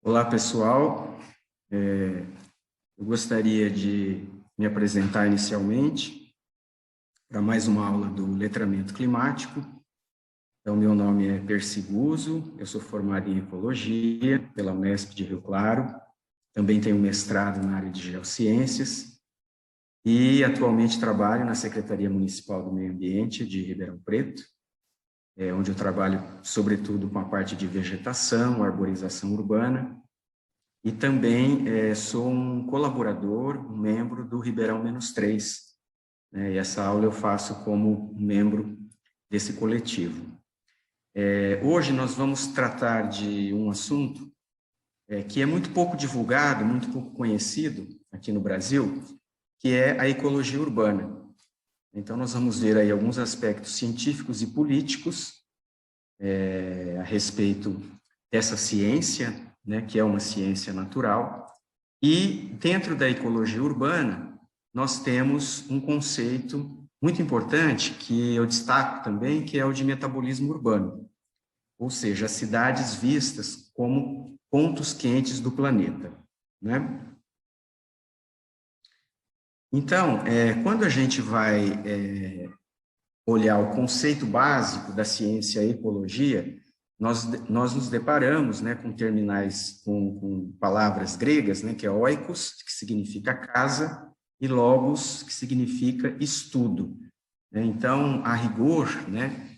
Olá, pessoal. Eu gostaria de me apresentar inicialmente para mais uma aula do letramento climático. Então, meu nome é Percy Guzzo, eu sou formado em Ecologia pela Unesp de Rio Claro, também tenho mestrado na área de Geociências e atualmente trabalho na Secretaria Municipal do Meio Ambiente de Ribeirão Preto, onde eu trabalho sobretudo com a parte de vegetação, arborização urbana. E também sou um colaborador, um membro do Ribeirão-3, né? E essa aula eu faço como membro desse coletivo. Hoje nós vamos tratar de um assunto que é muito pouco divulgado, muito pouco conhecido aqui no Brasil, que é a ecologia urbana. Então nós vamos ver aí alguns aspectos científicos e políticos a respeito dessa ciência, né, que é uma ciência natural. E dentro da ecologia urbana, nós temos um conceito muito importante que eu destaco também, que é o de metabolismo urbano, ou seja, as cidades vistas como pontos quentes do planeta, né? Então, quando a gente vai olhar o conceito básico da ciência ecologia, nós nos deparamos, né, com terminais, com palavras gregas, né, que é oikos, que significa casa, e logos, que significa estudo. Então, a rigor, né,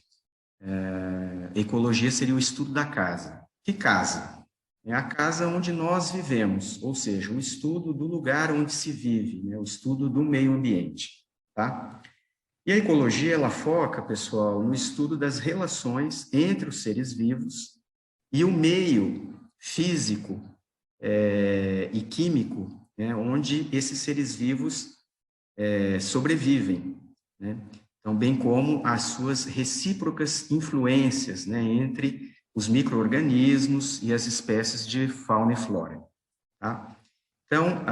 ecologia seria o estudo da casa. Que casa? É a casa onde nós vivemos, ou seja, o estudo do lugar onde se vive, né, o estudo do meio ambiente, tá? E a ecologia, ela foca, pessoal, no estudo das relações entre os seres vivos e o meio físico e químico, né, onde esses seres vivos sobrevivem, né? Então, bem como as suas recíprocas influências, né, entre os micro-organismos e as espécies de fauna e flora, tá? Então,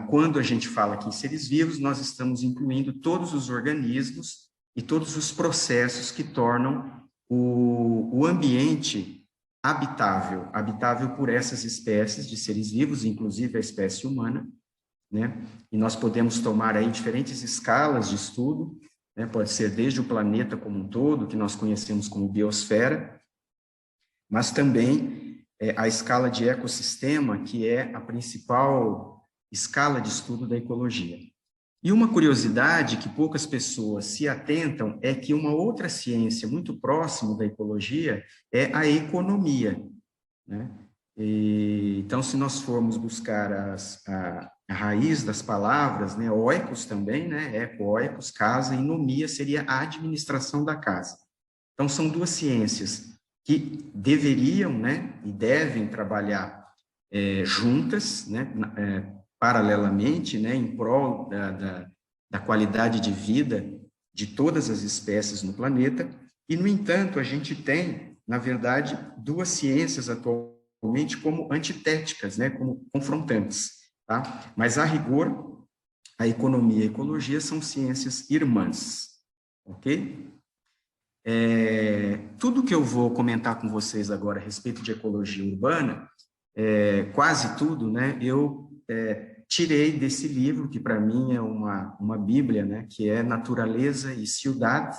quando a gente fala aqui em seres vivos, nós estamos incluindo todos os organismos e todos os processos que tornam o ambiente habitável por essas espécies de seres vivos, inclusive a espécie humana, né? E nós podemos tomar aí diferentes escalas de estudo, né? Pode ser desde o planeta como um todo, que nós conhecemos como biosfera, mas também a escala de ecossistema, que é a principal escala de estudo da ecologia. E uma curiosidade que poucas pessoas se atentam é que uma outra ciência muito próxima da ecologia é a economia, né? Então, se nós formos buscar a raiz das palavras, né, oikos também, né, eco-oikos, casa, e nomia seria a administração da casa. Então, são duas ciências que deveriam, né, e devem trabalhar juntas, né, paralelamente, né, em prol da qualidade de vida de todas as espécies no planeta. E, no entanto, a gente tem, na verdade, duas ciências atualmente como antitéticas, né, como confrontantes, tá? Mas, a rigor, a economia e a ecologia são ciências irmãs, ok? Tudo que eu vou comentar com vocês agora a respeito de ecologia urbana, quase tudo, né, eu tirei desse livro, que para mim é uma bíblia, né, que é Naturaleza e Ciudad,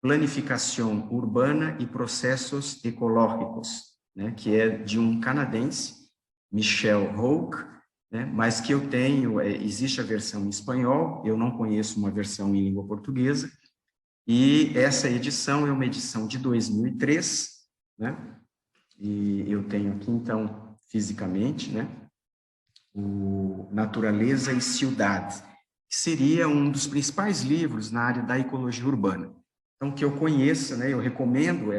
Planificação Urbana e Processos Ecológicos, né, que é de um canadense, Michel Roque, né, mas que eu tenho, existe a versão em espanhol, eu não conheço uma versão em língua portuguesa, e essa edição é uma edição de 2003, né? E eu tenho aqui, então, fisicamente, né? O Naturaleza e Ciudad, que seria um dos principais livros na área da ecologia urbana. Então, que eu conheça, né? Eu recomendo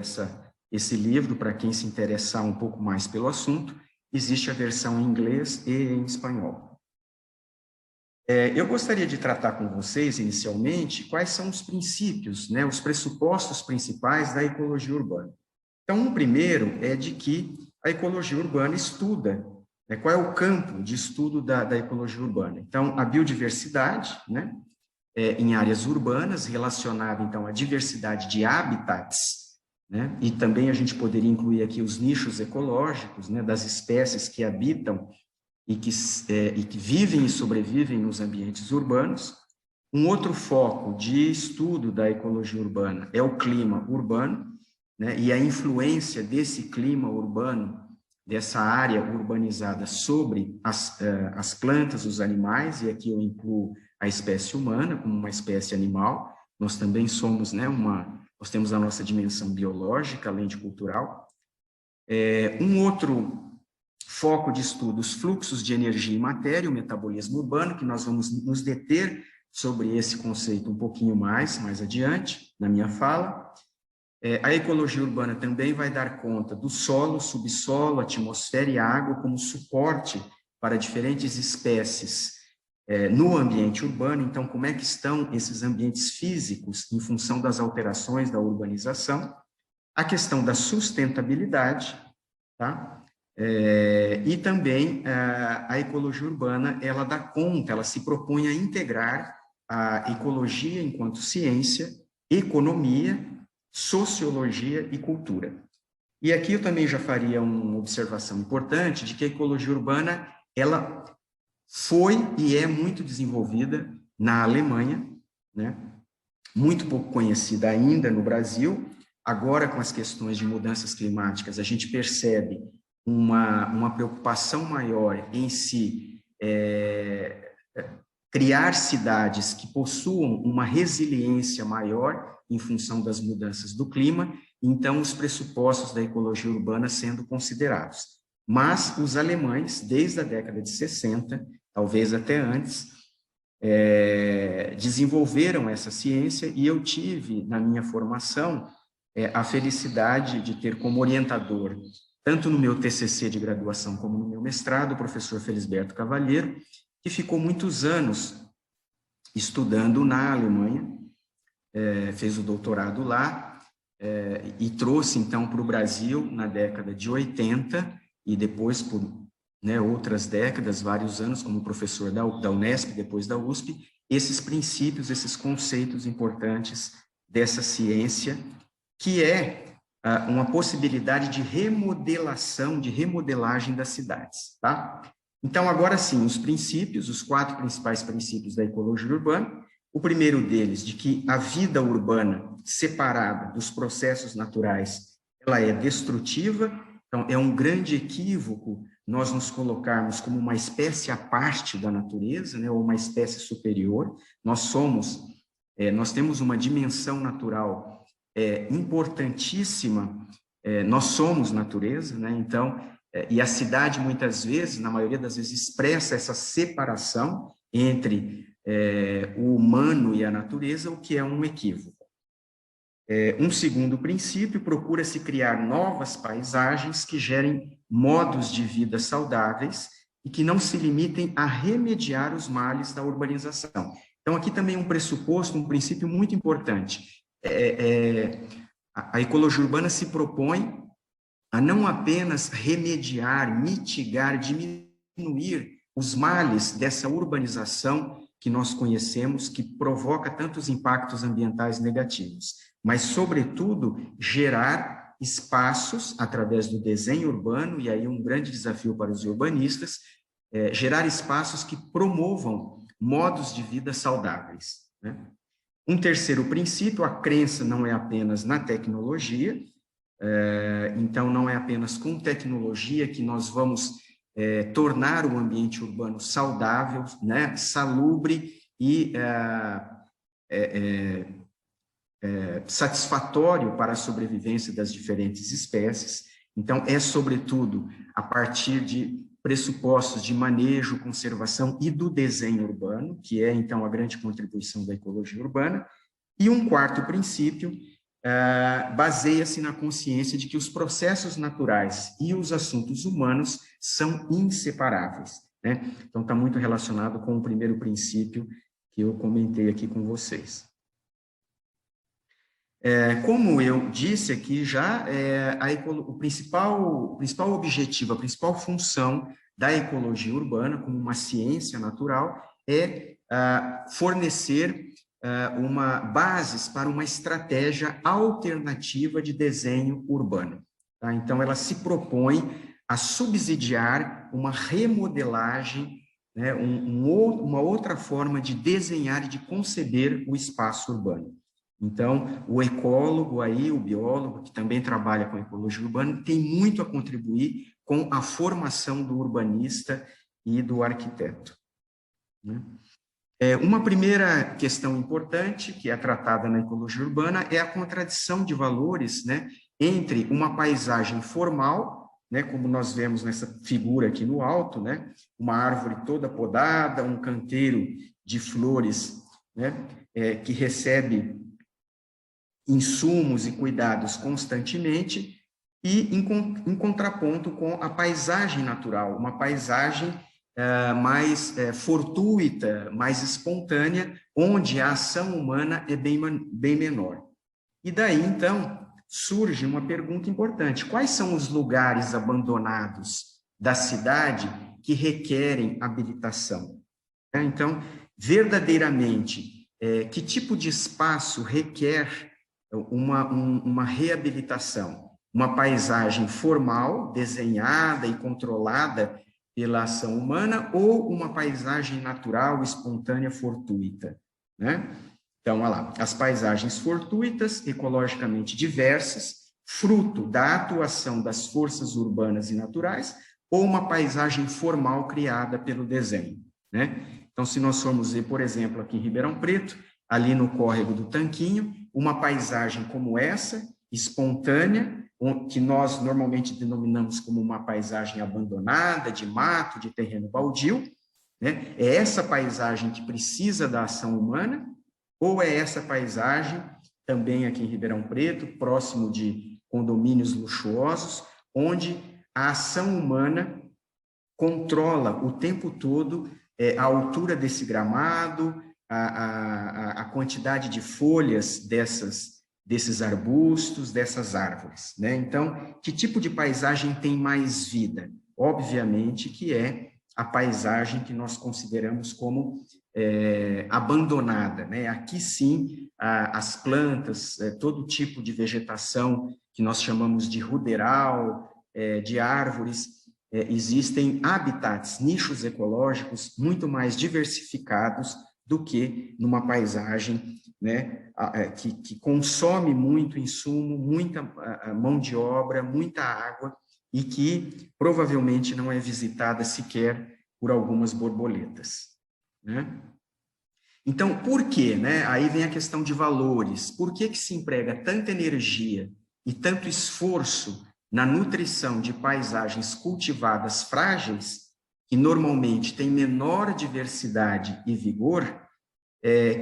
esse livro para quem se interessar um pouco mais pelo assunto. Existe a versão em inglês e em espanhol. Eu gostaria de tratar com vocês, inicialmente, quais são os princípios, né, os pressupostos principais da ecologia urbana. Então, o primeiro é de que a ecologia urbana estuda, né, qual é o campo de estudo da ecologia urbana. Então, a biodiversidade, né, em áreas urbanas, relacionada, então, à diversidade de habitats, né? E também a gente poderia incluir aqui os nichos ecológicos, né, das espécies que habitam e que vivem e sobrevivem nos ambientes urbanos. Um outro foco de estudo da ecologia urbana é o clima urbano, né, e a influência desse clima urbano, dessa área urbanizada sobre as plantas, os animais, e aqui eu incluo a espécie humana como uma espécie animal. Nós também somos, né, nós temos a nossa dimensão biológica, além de cultural. Um outro foco de estudo, os fluxos de energia e matéria, o metabolismo urbano, que nós vamos nos deter sobre esse conceito um pouquinho mais adiante, na minha fala. A ecologia urbana também vai dar conta do solo, subsolo, atmosfera e água como suporte para diferentes espécies no ambiente urbano. Então, como é que estão esses ambientes físicos em função das alterações da urbanização? A questão da sustentabilidade, tá? E também a ecologia urbana, ela dá conta, ela se propõe a integrar a ecologia enquanto ciência, economia, sociologia e cultura. E aqui eu também já faria uma observação importante de que a ecologia urbana, ela foi e é muito desenvolvida na Alemanha, né? Muito pouco conhecida ainda no Brasil. Agora, com as questões de mudanças climáticas, a gente percebe uma preocupação maior em se criar cidades que possuam uma resiliência maior em função das mudanças do clima, então os pressupostos da ecologia urbana sendo considerados. Mas os alemães, desde a década de 60, talvez até antes, desenvolveram essa ciência, e eu tive, na minha formação, a felicidade de ter como orientador, tanto no meu TCC de graduação como no meu mestrado, o professor Felisberto Cavalheiro, que ficou muitos anos estudando na Alemanha, fez o doutorado lá, e trouxe, então, para o Brasil, na década de 80, e depois por outras décadas, vários anos, como professor da Unesp, depois da USP, esses princípios, esses conceitos importantes dessa ciência, que é uma possibilidade de remodelação, de remodelagem das cidades, tá? Então, agora sim, os princípios, os 4 principais princípios da ecologia urbana. O primeiro deles, de que a vida urbana, separada dos processos naturais, ela é destrutiva. Então, é um grande equívoco nós nos colocarmos como uma espécie à parte da natureza, né, ou uma espécie superior. Nós temos uma dimensão natural importantíssima, nós somos natureza, né, então, e a cidade muitas vezes, na maioria das vezes, expressa essa separação entre o humano e a natureza, o que é um equívoco. Um segundo princípio, procura-se criar novas paisagens que gerem modos de vida saudáveis e que não se limitem a remediar os males da urbanização. Então, aqui também um pressuposto, um princípio muito importante. A ecologia urbana se propõe a não apenas remediar, mitigar, diminuir os males dessa urbanização que nós conhecemos, que provoca tantos impactos ambientais negativos, mas, sobretudo, gerar espaços através do desenho urbano, e aí um grande desafio para os urbanistas, gerar espaços que promovam modos de vida saudáveis, né? Um terceiro princípio, a crença não é apenas na tecnologia, então não é apenas com tecnologia que nós vamos tornar o ambiente urbano saudável, né, salubre e satisfatório para a sobrevivência das diferentes espécies. Então, sobretudo, a partir de pressupostos de manejo, conservação e do desenho urbano, que é, então, a grande contribuição da ecologia urbana. E um quarto princípio baseia-se na consciência de que os processos naturais e os assuntos humanos são inseparáveis, né? Então, está muito relacionado com o primeiro princípio que eu comentei aqui com vocês. Como eu disse aqui já, o principal objetivo, a principal função da ecologia urbana, como uma ciência natural, é fornecer bases para uma estratégia alternativa de desenho urbano. Tá? Então, ela se propõe a subsidiar uma remodelagem, né, uma outra forma de desenhar e de conceber o espaço urbano. Então, o ecólogo aí, o biólogo, que também trabalha com ecologia urbana, tem muito a contribuir com a formação do urbanista e do arquiteto. Né? Uma primeira questão importante, que é tratada na ecologia urbana, é a contradição de valores, né, entre uma paisagem formal, né, como nós vemos nessa figura aqui no alto, né, uma árvore toda podada, um canteiro de flores, né, que recebe insumos e cuidados constantemente, e em contraponto com a paisagem natural, uma paisagem mais fortuita, mais espontânea, onde a ação humana é bem menor. E daí, então, surge uma pergunta importante: quais são os lugares abandonados da cidade que requerem habilitação? Então, verdadeiramente, que tipo de espaço requer uma reabilitação? Uma paisagem formal, desenhada e controlada pela ação humana, ou uma paisagem natural, espontânea, fortuita, né? Então, olha lá, as paisagens fortuitas, ecologicamente diversas, fruto da atuação das forças urbanas e naturais, ou uma paisagem formal criada pelo desenho, né? Então, se nós formos ver, por exemplo, aqui em Ribeirão Preto, ali no córrego do Tanquinho, uma paisagem como essa, espontânea, que nós normalmente denominamos como uma paisagem abandonada, de mato, de terreno baldio, né? É essa paisagem que precisa da ação humana, ou é essa paisagem, também aqui em Ribeirão Preto, próximo de condomínios luxuosos, onde a ação humana controla o tempo todo a altura desse gramado, a quantidade de folhas desses arbustos, dessas árvores, né? Então, que tipo de paisagem tem mais vida? Obviamente que é a paisagem que nós consideramos como abandonada, né? Aqui sim, as plantas, todo tipo de vegetação que nós chamamos de ruderal, de árvores, existem habitats, nichos ecológicos muito mais diversificados do que numa paisagem, né, que consome muito insumo, muita mão de obra, muita água, e que provavelmente não é visitada sequer por algumas borboletas, né? Então, por quê, né? Aí vem a questão de valores. Por que se emprega tanta energia e tanto esforço na nutrição de paisagens cultivadas frágeis, que normalmente têm menor diversidade e vigor,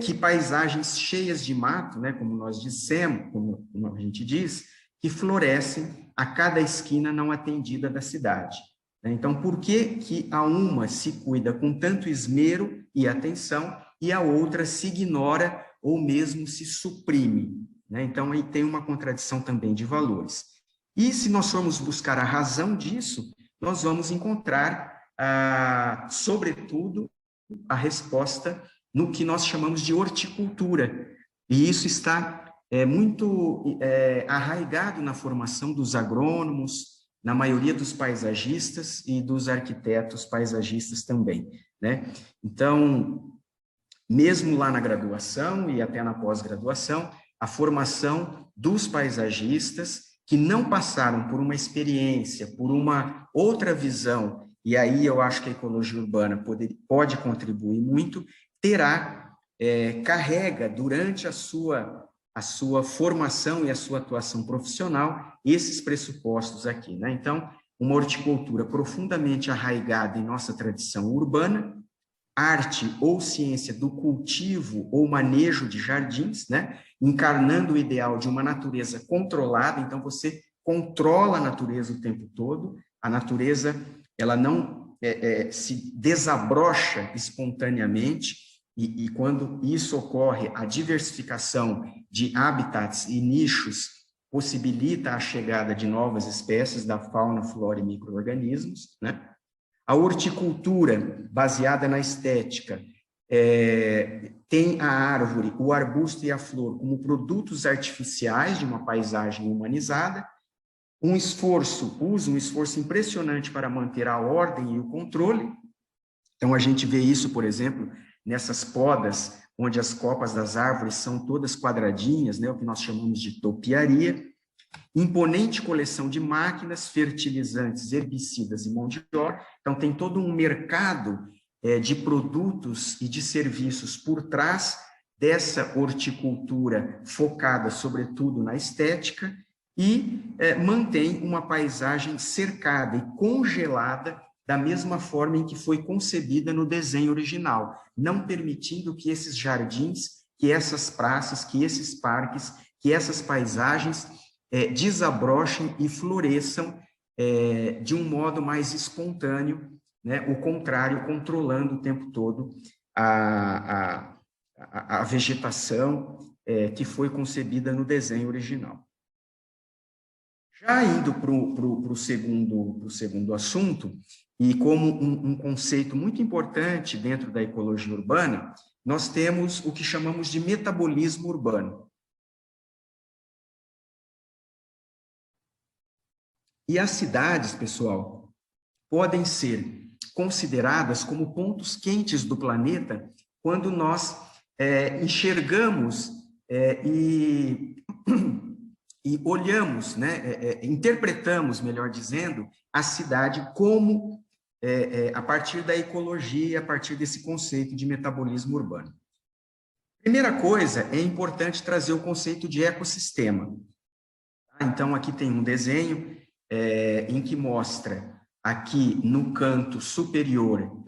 que paisagens cheias de mato, né, como nós dissemos, como a gente diz, que florescem a cada esquina não atendida da cidade? Então, por que a uma se cuida com tanto esmero e atenção e a outra se ignora ou mesmo se suprime, né? Então, aí tem uma contradição também de valores. E se nós formos buscar a razão disso, nós vamos encontrar, sobretudo, a resposta no que nós chamamos de horticultura. E isso está muito arraigado na formação dos agrônomos, na maioria dos paisagistas e dos arquitetos paisagistas também, né? Então, mesmo lá na graduação e até na pós-graduação, a formação dos paisagistas que não passaram por uma experiência, por uma outra visão, e aí eu acho que a ecologia urbana pode contribuir muito, carrega durante a sua formação e a sua atuação profissional esses pressupostos aqui, né? Então, uma horticultura profundamente arraigada em nossa tradição urbana, arte ou ciência do cultivo ou manejo de jardins, né? Encarnando o ideal de uma natureza controlada. Então, você controla a natureza o tempo todo, a natureza ela não se desabrocha espontaneamente, e quando isso ocorre, a diversificação de habitats e nichos possibilita a chegada de novas espécies da fauna, flora e micro-organismos, né? A horticultura, baseada na estética, tem a árvore, o arbusto e a flor como produtos artificiais de uma paisagem humanizada, usa um esforço impressionante para manter a ordem e o controle. Então, a gente vê isso, por exemplo, nessas podas, onde as copas das árvores são todas quadradinhas, né, o que nós chamamos de topiaria. Imponente coleção de máquinas, fertilizantes, herbicidas e mão de obra. Então, tem todo um mercado de produtos e de serviços por trás dessa horticultura focada, sobretudo, na estética, e mantém uma paisagem cercada e congelada da mesma forma em que foi concebida no desenho original, não permitindo que esses jardins, que essas praças, que esses parques, que essas paisagens desabrochem e floresçam de um modo mais espontâneo, né? O contrário, controlando o tempo todo a vegetação que foi concebida no desenho original. Já indo para o segundo assunto, e como um conceito muito importante dentro da ecologia urbana, nós temos o que chamamos de metabolismo urbano. E as cidades, pessoal, podem ser consideradas como pontos quentes do planeta quando nós enxergamos e olhamos, né, interpretamos, melhor dizendo, a cidade como, a partir da ecologia, a partir desse conceito de metabolismo urbano. Primeira coisa, é importante trazer o conceito de ecossistema. Então, aqui tem um desenho em que mostra aqui no canto superior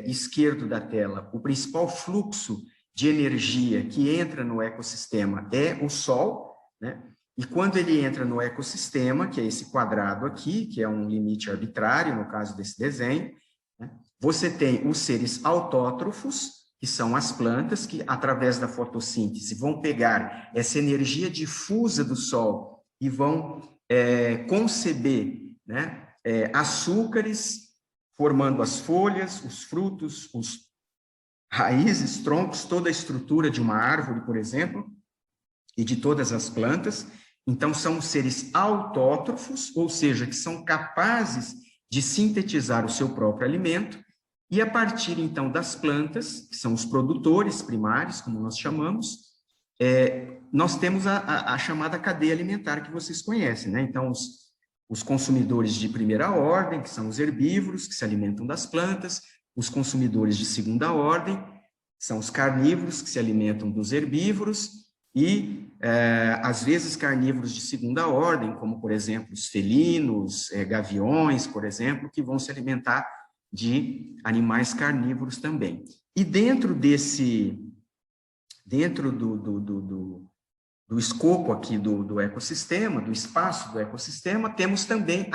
esquerdo da tela o principal fluxo de energia que entra no ecossistema é o Sol, né? E quando ele entra no ecossistema, que é esse quadrado aqui, que é um limite arbitrário, no caso desse desenho, né? Você tem os seres autótrofos, que são as plantas, que através da fotossíntese vão pegar essa energia difusa do Sol e vão conceber, né, açúcares, formando as folhas, os frutos, os raízes, troncos, toda a estrutura de uma árvore, por exemplo, e de todas as plantas. Então, são seres autótrofos, ou seja, que são capazes de sintetizar o seu próprio alimento, e a partir, então, das plantas, que são os produtores primários, como nós chamamos, nós temos a chamada cadeia alimentar que vocês conhecem, né? Então, os consumidores de primeira ordem, que são os herbívoros, que se alimentam das plantas, os consumidores de segunda ordem, são os carnívoros, que se alimentam dos herbívoros, e, às vezes, carnívoros de segunda ordem, como, por exemplo, os felinos, gaviões, por exemplo, que vão se alimentar de animais carnívoros também. E dentro do escopo aqui do ecossistema, do espaço do ecossistema, temos também,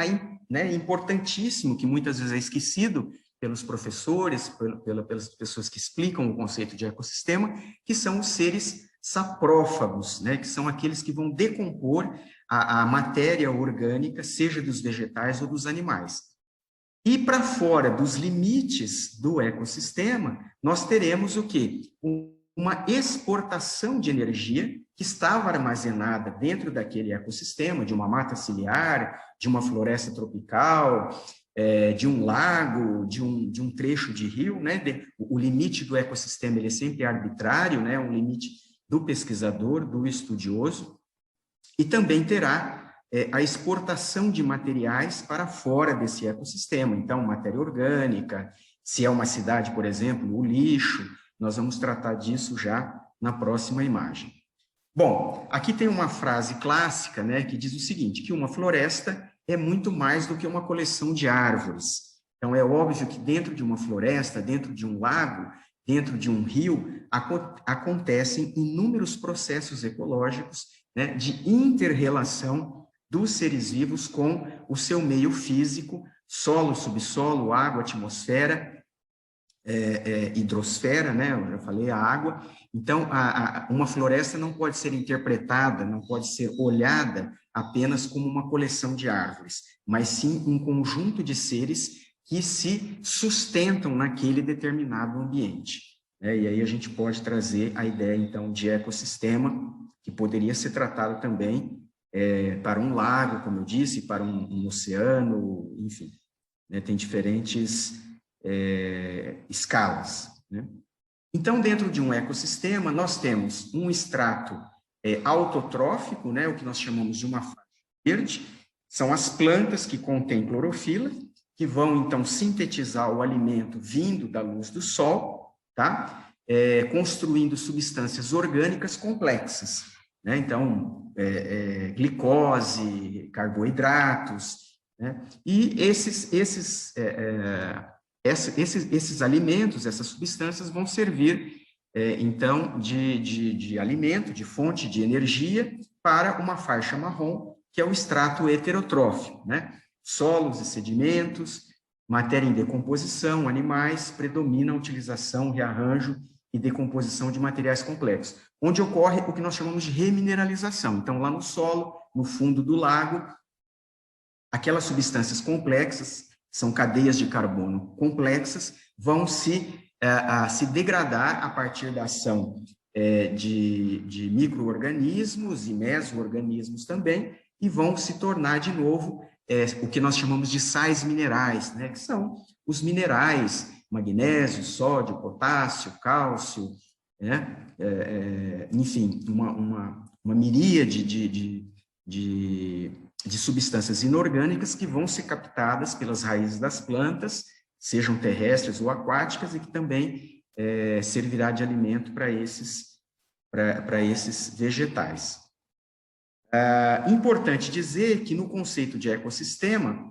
né, importantíssimo, que muitas vezes é esquecido pelos professores, pelas pessoas que explicam o conceito de ecossistema, que são os seres saprófagos, né, que são aqueles que vão decompor a matéria orgânica, seja dos vegetais ou dos animais. E para fora dos limites do ecossistema, nós teremos o quê? Uma exportação de energia que estava armazenada dentro daquele ecossistema, de uma mata ciliar, de uma floresta tropical, de um lago, de um trecho de rio, né? O limite do ecossistema ele é sempre arbitrário, né? Um limite do pesquisador, do estudioso, e também terá a exportação de materiais para fora desse ecossistema. Então, matéria orgânica, se é uma cidade, por exemplo, o lixo, nós vamos tratar disso já na próxima imagem. Bom, aqui tem uma frase clássica, né, que diz o seguinte, que uma floresta é muito mais do que uma coleção de árvores. Então, é óbvio que dentro de uma floresta, dentro de um lago, dentro de um rio, acontecem inúmeros processos ecológicos, né, de inter-relação dos seres vivos com o seu meio físico, solo, subsolo, água, atmosfera, hidrosfera, né? Eu já falei, a água. Então, uma floresta não pode ser interpretada, não pode ser olhada apenas como uma coleção de árvores, mas sim um conjunto de seres que se sustentam naquele determinado ambiente. né? E aí a gente pode trazer a ideia, então, de ecossistema, que poderia ser tratado também para um lago, como eu disse, para um oceano, enfim, né? Tem diferentes escalas, né? Então, dentro de um ecossistema, nós temos um extrato autotrófico, né? O que nós chamamos de uma faixa verde, são as plantas que contêm clorofila, que vão, então, sintetizar o alimento vindo da luz do sol, tá? Construindo substâncias orgânicas complexas, né? Então, glicose, carboidratos, né? E esses alimentos, essas substâncias vão servir, então, de alimento, de fonte de energia para uma faixa marrom, que é o extrato heterotrófico, né? Solos e sedimentos, matéria em decomposição, animais, predomina a utilização, rearranjo e decomposição de materiais complexos, onde ocorre o que nós chamamos de remineralização. Então, lá no solo, no fundo do lago, aquelas substâncias complexas, são cadeias de carbono complexas, vão se degradar a partir da ação de micro-organismos e meso-organismos também, e vão se tornar de novo o que nós chamamos de sais minerais, né, que são os minerais, magnésio, sódio, potássio, cálcio, né, enfim, uma miríade de substâncias inorgânicas que vão ser captadas pelas raízes das plantas, sejam terrestres ou aquáticas, e que também servirá de alimento para esses vegetais. Importante dizer que no conceito de ecossistema,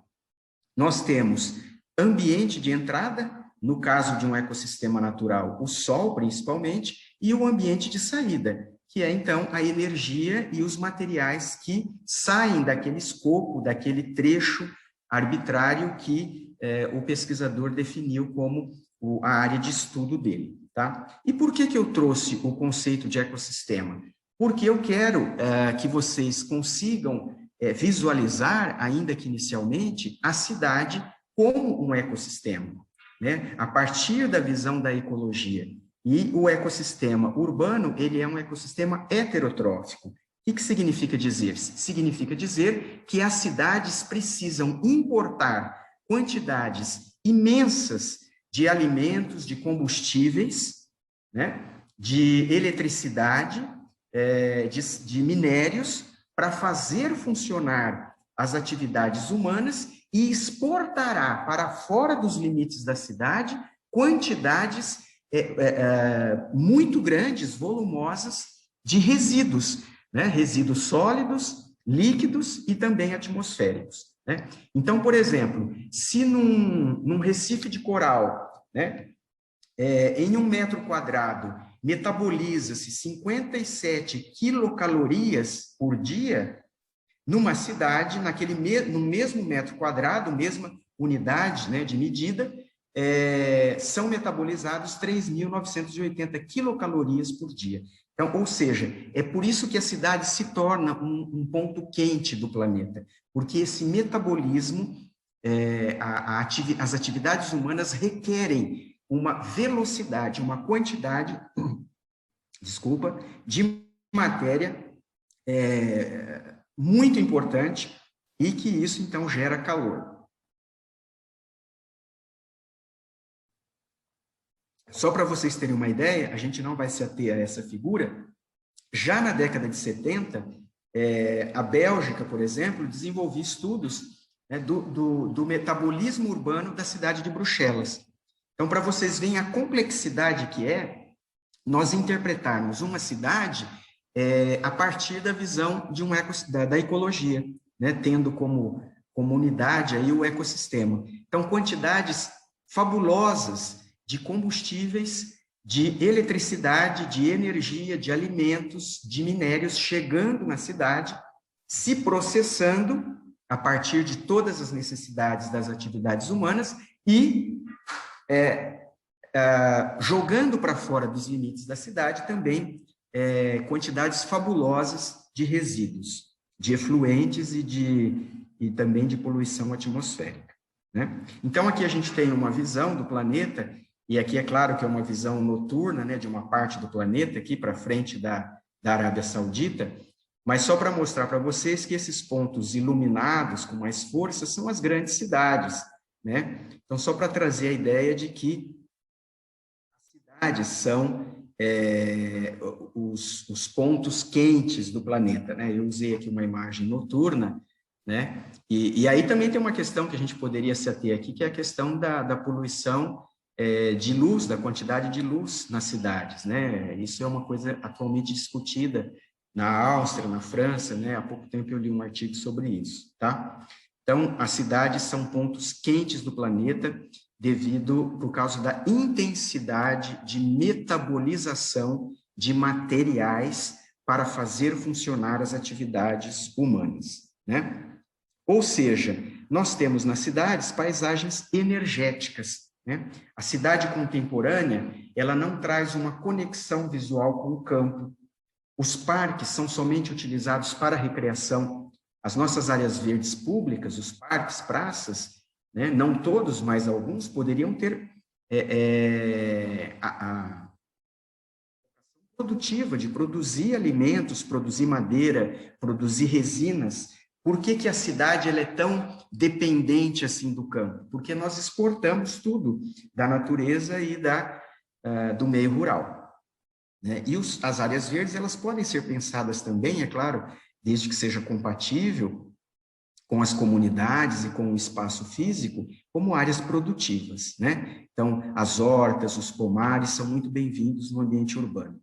nós temos ambiente de entrada, no caso de um ecossistema natural, o sol principalmente, e o ambiente de saída, que é, então, a energia e os materiais que saem daquele escopo, daquele trecho arbitrário que o pesquisador definiu como a área de estudo dele, tá? E por que eu trouxe o conceito de ecossistema? Porque eu quero que vocês consigam visualizar, ainda que inicialmente, a cidade como um ecossistema, né? A partir da visão da ecologia. E o ecossistema urbano, ele é um ecossistema heterotrófico. O que significa dizer? Significa dizer que as cidades precisam importar quantidades imensas de alimentos, de combustíveis, né? De eletricidade, de minérios, para fazer funcionar as atividades humanas, e exportará para fora dos limites da cidade quantidades muito grandes, volumosas, de resíduos, né? Resíduos sólidos, líquidos e também atmosféricos, né? Então, por exemplo, se num recife de coral, né, em 1 metro quadrado, metaboliza-se 57 quilocalorias por dia, numa cidade, no mesmo metro quadrado, mesma unidade, né, de medida, são metabolizados 3.980 quilocalorias por dia. Então, ou seja, é por isso que a cidade se torna um ponto quente do planeta, porque esse metabolismo, as atividades humanas requerem uma velocidade, uma quantidade, desculpa, de matéria muito importante, e que isso, então, gera calor. Só para vocês terem uma ideia, a gente não vai se ater a essa figura. Já na década de 70, a Bélgica, por exemplo, desenvolvia estudos, né, do metabolismo urbano da cidade de Bruxelas. Então, para vocês verem a complexidade que nós interpretarmos uma cidade a partir da visão de da ecologia, né, tendo como unidade aí o ecossistema. Então, quantidades fabulosas de combustíveis, de eletricidade, de energia, de alimentos, de minérios chegando na cidade, se processando a partir de todas as necessidades das atividades humanas e jogando para fora dos limites da cidade também quantidades fabulosas de resíduos, de efluentes e também de poluição atmosférica, né? Então, aqui a gente tem uma visão do planeta e aqui é claro que é uma visão noturna, né, de uma parte do planeta, aqui para frente da Arábia Saudita, mas só para mostrar para vocês que esses pontos iluminados com mais força são as grandes cidades, né? Então, só para trazer a ideia de que as cidades são os pontos quentes do planeta, né? Eu usei aqui uma imagem noturna, né? E aí também tem uma questão que a gente poderia se ater aqui, que é a questão da poluição de luz, da quantidade de luz nas cidades, né? Isso é uma coisa atualmente discutida na Áustria, na França, né? Há pouco tempo eu li um artigo sobre isso, tá? Então, as cidades são pontos quentes do planeta por causa da intensidade de metabolização de materiais para fazer funcionar as atividades humanas, né? Ou seja, nós temos nas cidades paisagens energéticas, né? A cidade contemporânea, ela não traz uma conexão visual com o campo. Os parques são somente utilizados para recreação. As nossas áreas verdes públicas, os parques, praças, né, não todos, mas alguns, poderiam ter a produtiva de produzir alimentos, produzir madeira, produzir resinas. Por que a cidade ela é tão dependente assim do campo? Porque nós exportamos tudo da natureza e do meio rural. Né? E as áreas verdes, elas podem ser pensadas também, é claro, desde que seja compatível com as comunidades e com o espaço físico, como áreas produtivas, né? Então, as hortas, os pomares são muito bem-vindos no ambiente urbano.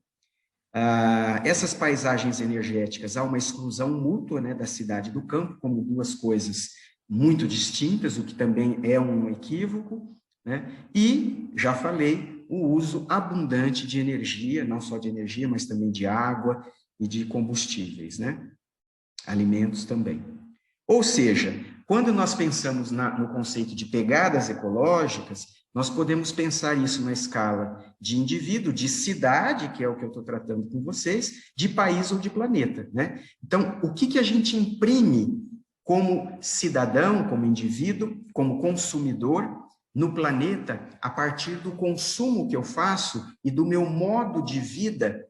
Essas paisagens energéticas, há uma exclusão mútua, né, da cidade e do campo, como duas coisas muito distintas, o que também é um equívoco, né? E, já falei, o uso abundante de energia, não só de energia, mas também de água e de combustíveis, né? Alimentos também. Ou seja, quando nós pensamos no conceito de pegadas ecológicas, nós podemos pensar isso na escala de indivíduo, de cidade, que é o que eu estou tratando com vocês, de país ou de planeta, né? Então, o que a gente imprime como cidadão, como indivíduo, como consumidor no planeta, a partir do consumo que eu faço e do meu modo de vida,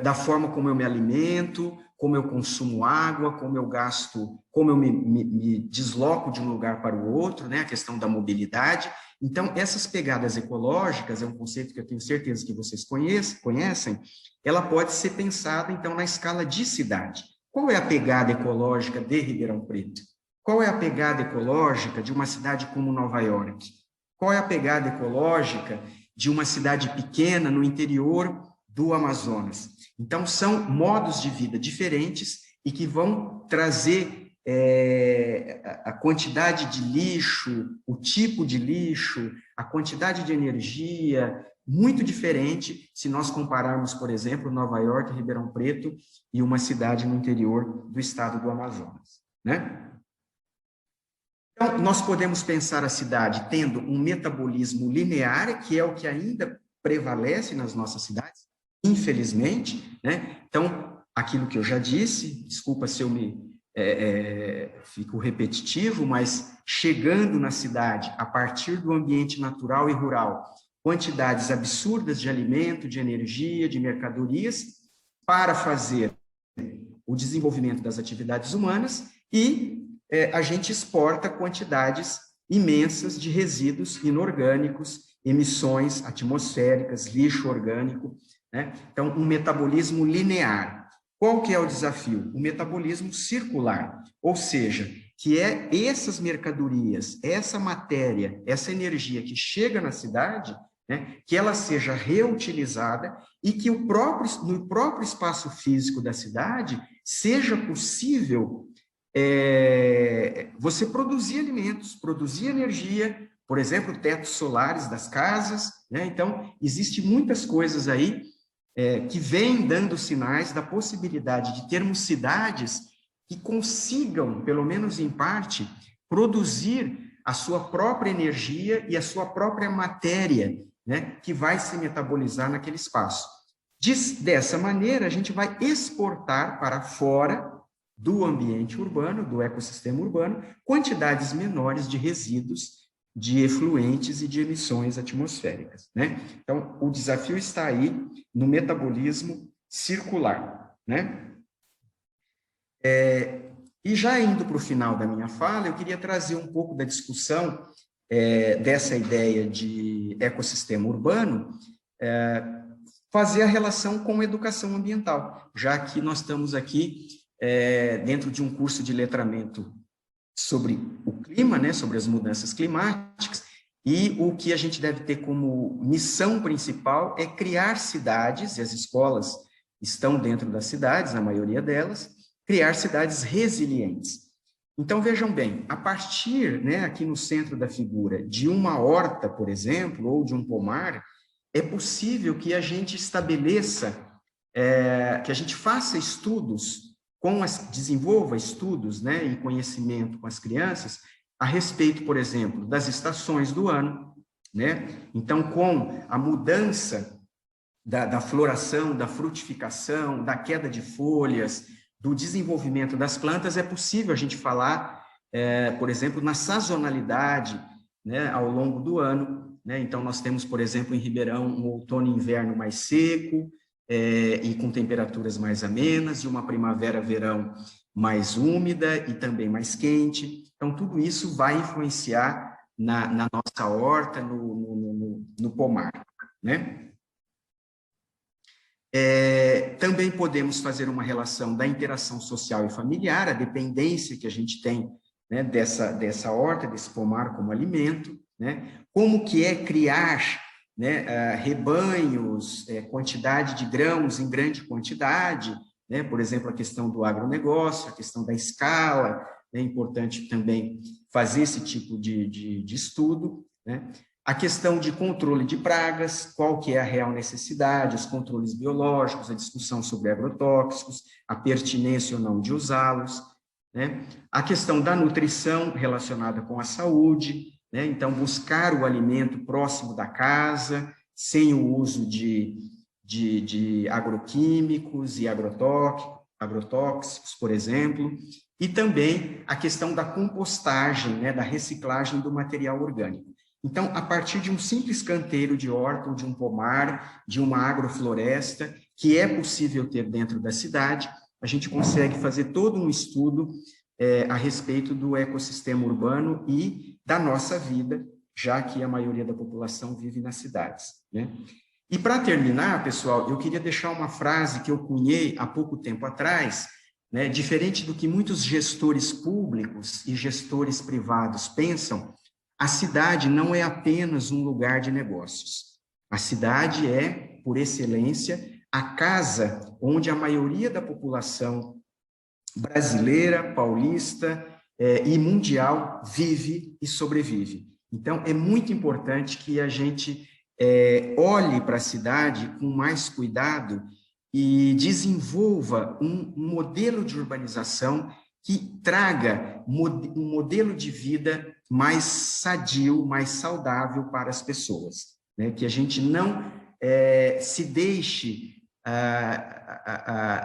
da forma como eu me alimento, como eu consumo água, como eu gasto, como eu me desloco de um lugar para o outro, né? A questão da mobilidade. Então, essas pegadas ecológicas, é um conceito que eu tenho certeza que vocês conhecem, ela pode ser pensada, então, na escala de cidade. Qual é a pegada ecológica de Ribeirão Preto? Qual é a pegada ecológica de uma cidade como Nova York? Qual é a pegada ecológica de uma cidade pequena no interior do Amazonas? Então, são modos de vida diferentes e que vão trazer a quantidade de lixo, o tipo de lixo, a quantidade de energia, muito diferente se nós compararmos, por exemplo, Nova York, Ribeirão Preto e uma cidade no interior do estado do Amazonas, né? Então, nós podemos pensar a cidade tendo um metabolismo linear, que é o que ainda prevalece nas nossas cidades, infelizmente, né? Então, aquilo que eu já disse, desculpa se eu fico repetitivo, mas chegando na cidade, a partir do ambiente natural e rural, quantidades absurdas de alimento, de energia, de mercadorias, para fazer o desenvolvimento das atividades humanas e a gente exporta quantidades imensas de resíduos inorgânicos, emissões atmosféricas, lixo orgânico, né? Então, um metabolismo linear. Qual que é o desafio? O metabolismo circular, ou seja, que é essas mercadorias, essa matéria, essa energia que chega na cidade, né, que ela seja reutilizada e que no próprio espaço físico da cidade seja possível você produzir alimentos, produzir energia, por exemplo, tetos solares das casas, né? Então, existe muitas coisas aí que vêm dando sinais da possibilidade de termos cidades que consigam, pelo menos em parte, produzir a sua própria energia e a sua própria matéria, né? Que vai se metabolizar naquele espaço. Dessa maneira, a gente vai exportar para fora do ambiente urbano, do ecossistema urbano, quantidades menores de resíduos de efluentes e de emissões atmosféricas, né? Então, o desafio está aí no metabolismo circular, né? E já indo para o final da minha fala, eu queria trazer um pouco da discussão dessa ideia de ecossistema urbano, fazer a relação com a educação ambiental, já que nós estamos aqui dentro de um curso de letramento sobre o clima, né, sobre as mudanças climáticas, e o que a gente deve ter como missão principal é criar cidades, e as escolas estão dentro das cidades, a maioria delas, criar cidades resilientes. Então, vejam bem, a partir, né, aqui no centro da figura, de uma horta, por exemplo, ou de um pomar, é possível que a gente estabeleça, que a gente faça estudos, desenvolva estudos, né, e conhecimento com as crianças a respeito, por exemplo, das estações do ano, né? Então, com a mudança da floração, da frutificação, da queda de folhas, do desenvolvimento das plantas, é possível a gente falar, por exemplo, na sazonalidade, né, ao longo do ano, né? Então, nós temos, por exemplo, em Ribeirão, um outono e inverno mais seco, e com temperaturas mais amenas, e uma primavera-verão mais úmida e também mais quente. Então, tudo isso vai influenciar na nossa horta, no pomar, né? Também podemos fazer uma relação da interação social e familiar, a dependência que a gente tem, né, dessa horta, desse pomar como alimento, né? Como que é criar, né, rebanhos, quantidade de grãos em grande quantidade, né? Por exemplo, a questão do agronegócio, a questão da escala, é importante também fazer esse tipo de estudo, né? A questão de controle de pragas, qual que é a real necessidade, os controles biológicos, a discussão sobre agrotóxicos, a pertinência ou não de usá-los, né? A questão da nutrição relacionada com a saúde, né? Então, buscar o alimento próximo da casa, sem o uso de agroquímicos e agrotóxicos, por exemplo, e também a questão da compostagem, né? Da reciclagem do material orgânico. Então, a partir de um simples canteiro de horta, ou de um pomar, de uma agrofloresta, que é possível ter dentro da cidade, a gente consegue fazer todo um estudo a respeito do ecossistema urbano e da nossa vida, já que a maioria da população vive nas cidades, né? E para terminar, pessoal, eu queria deixar uma frase que eu cunhei há pouco tempo atrás, né? Diferente do que muitos gestores públicos e gestores privados pensam, a cidade não é apenas um lugar de negócios. A cidade é, por excelência, a casa onde a maioria da população brasileira, paulista e mundial vive e sobrevive. Então, é muito importante que a gente olhe para a cidade com mais cuidado e desenvolva um modelo de urbanização que traga um modelo de vida mais sadio, mais saudável para as pessoas, né? Que a gente não se deixe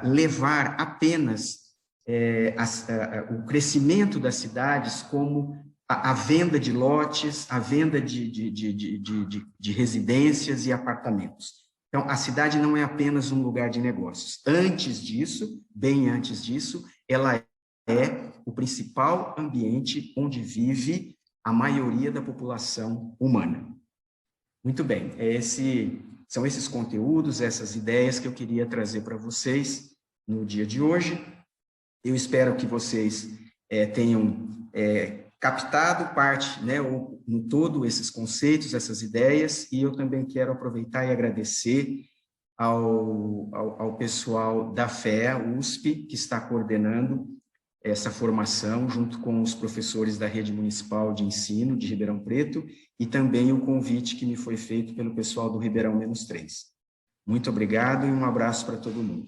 levar apenas o crescimento das cidades como a venda de lotes, a venda de residências e apartamentos. Então, a cidade não é apenas um lugar de negócios. Antes disso, bem antes disso, ela é o principal ambiente onde vive a maioria da população humana. Muito bem, são esses conteúdos, essas ideias que eu queria trazer para vocês no dia de hoje. Eu espero que vocês tenham captado parte, né, ou no todo, esses conceitos, essas ideias, e eu também quero aproveitar e agradecer ao pessoal da FEA, USP, que está coordenando essa formação, junto com os professores da Rede Municipal de Ensino de Ribeirão Preto, e também o convite que me foi feito pelo pessoal do Ribeirão -3. Muito obrigado e um abraço para todo mundo.